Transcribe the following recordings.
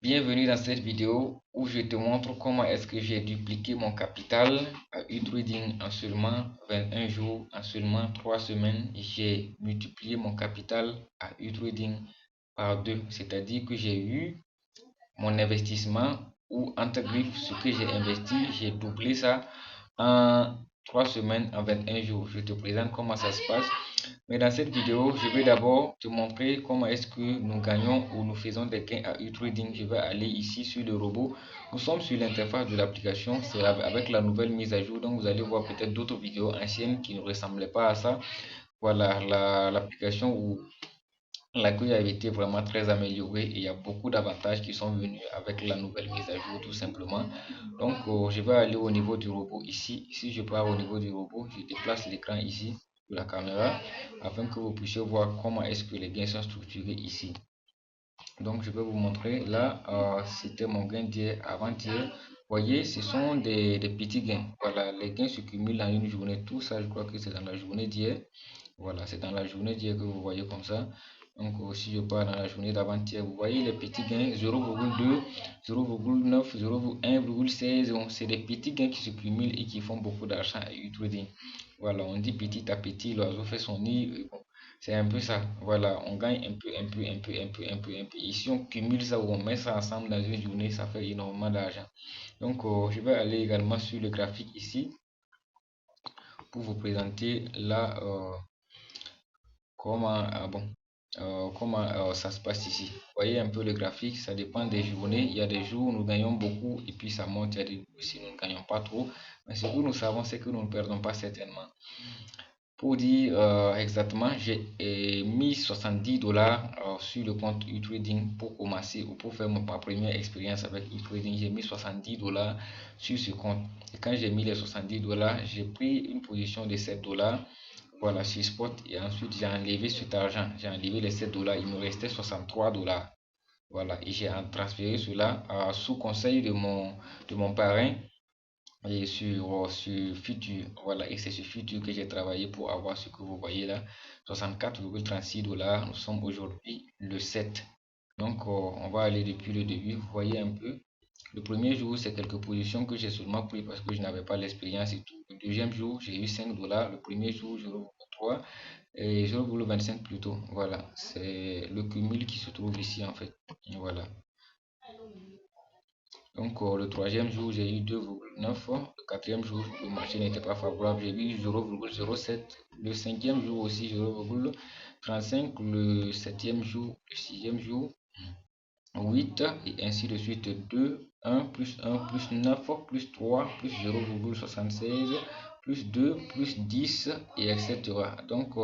Bienvenue dans cette vidéo où je te montre comment est-ce que j'ai dupliqué mon capital à eTrading en seulement 21 jours, en seulement 3 semaines. J'ai multiplié mon capital à eTrading par 2, c'est-à-dire que j'ai eu mon investissement ou entre griffes ce que j'ai investi, j'ai doublé ça en 3 semaines, en 21 jours. Je te présente comment ça se passe. Mais dans cette vidéo, je vais d'abord te montrer comment est-ce que nous gagnons ou nous faisons des gains à e-trading. Je vais aller ici sur le robot. Nous sommes sur l'interface de l'application. C'est avec la nouvelle mise à jour. Donc vous allez voir peut-être d'autres vidéos anciennes qui ne ressemblaient pas à ça. Voilà l'application où l'accueil a été vraiment très amélioré et il y a beaucoup d'avantages qui sont venus avec la nouvelle mise à jour tout simplement. Donc je vais aller au niveau du robot ici. Si je pars au niveau du robot, je déplace l'écran ici de la caméra afin que vous puissiez voir comment est-ce que les gains sont structurés ici. Donc je vais vous montrer là, c'était mon gain d'hier, avant-hier. Vous voyez, ce sont des petits gains. Voilà, les gains se cumulent dans une journée. Tout ça, je crois que c'est dans la journée d'hier. Voilà, c'est dans la journée d'hier que vous voyez comme ça. Donc, si je pars dans la journée d'avant-hier, vous voyez les petits gains 0,2, 0,9, 0,1,16. C'est des petits gains qui se cumulent et qui font beaucoup d'argent à e-trading. Voilà, on dit petit à petit, l'oiseau fait son nid. Bon, c'est un peu ça. Voilà, on gagne un peu, un peu, un peu, un peu, un peu, un peu. Ici, on cumule ça ou on met ça ensemble dans une journée, ça fait énormément d'argent. Donc, je vais aller également sur le graphique ici pour vous présenter là. Comment, ça se passe ici. Vous voyez un peu le graphique, ça dépend des journées. Il y a des jours où nous gagnons beaucoup et puis ça monte. Il y a des jours où nous ne gagnons pas trop. Mais ce que nous savons, c'est que nous ne perdons pas certainement. Pour dire exactement, j'ai mis 70 dollars sur le compte eTrading pour commencer ou pour faire ma première expérience avec eTrading. J'ai mis 70 dollars sur ce compte. Et quand j'ai mis les 70 dollars, j'ai pris une position de 7 dollars. Voilà, sur Spot. Et ensuite, j'ai enlevé cet argent. J'ai enlevé les 7 dollars. Il me restait 63 dollars. Voilà, et j'ai transféré cela sous conseil de mon parrain et sur Futur. Voilà, et c'est sur Futur que j'ai travaillé pour avoir ce que vous voyez là, 64,36 dollars. Nous sommes aujourd'hui le 7. Donc, on va aller depuis le début. Vous voyez un peu. Le premier jour, c'est quelques positions que j'ai seulement pris parce que je n'avais pas l'expérience et tout. Le deuxième jour, j'ai eu 5 dollars. Le premier jour, je 3 et 0,25 plutôt. Voilà, c'est le cumul qui se trouve ici en fait. Voilà. Donc, le troisième jour, j'ai eu 2,9. Le quatrième jour, le marché n'était pas favorable. J'ai eu 0,07. Le cinquième jour aussi, 0,35. Le septième jour, le sixième jour, 8. Et ainsi de suite. 2, 1, plus 1, plus 9, plus 3, plus 0,76, plus 2, plus 10, et etc. Donc,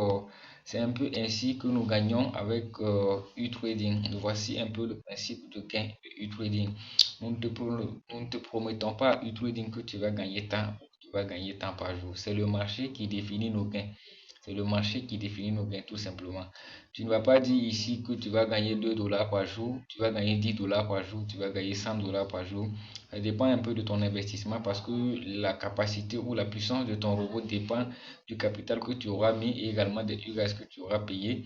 c'est un peu ainsi que nous gagnons avec e-trading. Voici un peu le principe de gain de e-trading. Nous ne te promettons pas à e-trading que tu vas gagner tant, tu vas gagner tant par jour. C'est le marché qui définit nos gains. C'est le marché qui définit nos gains tout simplement. Tu ne vas pas dire ici que tu vas gagner 2 dollars par jour, tu vas gagner 10 dollars par jour, tu vas gagner 100 dollars par jour. Ça dépend un peu de ton investissement parce que la capacité ou la puissance de ton robot dépend du capital que tu auras mis et également des UGAS que tu auras payé.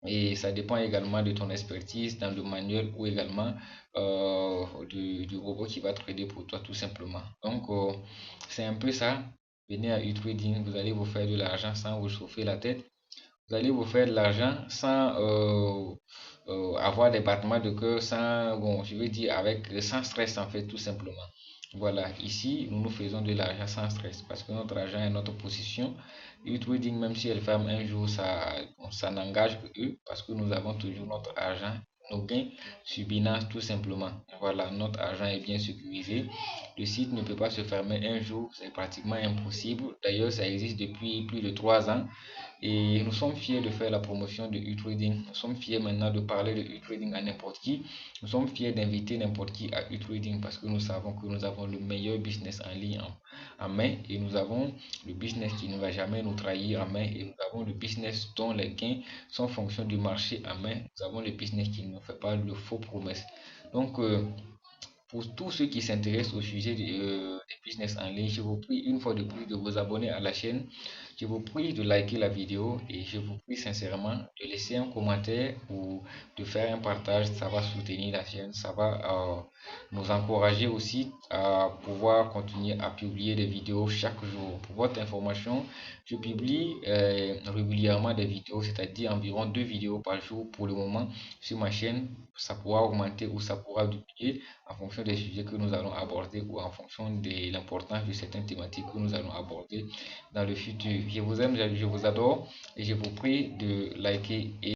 Et ça dépend également de ton expertise dans le manuel ou également du robot qui va trader pour toi tout simplement. Donc, c'est un peu ça. Venez à e-trading, vous allez vous faire de l'argent sans vous chauffer la tête. Vous allez vous faire de l'argent sans avoir des battements de cœur, sans, bon, je veux dire, sans stress en fait, tout simplement. Voilà, ici, nous nous faisons de l'argent sans stress parce que notre argent est notre position. E-trading, même si elle ferme un jour, ça n'engage que eux parce que nous avons toujours notre argent, nos gains sur Binance tout simplement. Voilà, notre argent est bien sécurisé. Le site ne peut pas se fermer un jour, c'est pratiquement impossible. D'ailleurs, ça existe depuis plus de 3 ans. Et nous sommes fiers de faire la promotion de e-trading. Nous sommes fiers maintenant de parler de e-trading à n'importe qui. Nous sommes fiers d'inviter n'importe qui à e-trading parce que nous savons que nous avons le meilleur business en ligne en main et nous avons le business qui ne va jamais nous trahir en main et nous avons le business dont les gains sont fonction du marché en main. Nous avons le business qui ne fait pas de faux promesses. Donc, pour tous ceux qui s'intéressent au sujet des business en ligne, je vous prie une fois de plus de vous abonner à la chaîne, Je vous prie de liker la vidéo et je vous prie sincèrement de laisser un commentaire ou de faire un partage. Ça va soutenir la chaîne, ça va nous encourager aussi à pouvoir continuer à publier des vidéos chaque jour. Pour votre information, je publie régulièrement des vidéos, c'est-à-dire environ 2 vidéos par jour pour le moment sur ma chaîne. Ça pourra augmenter ou ça pourra diminuer en fonction des sujets que nous allons aborder ou en fonction de l'importance de certaines thématiques que nous allons aborder dans le futur. Je vous aime, je vous adore et je vous prie de liker et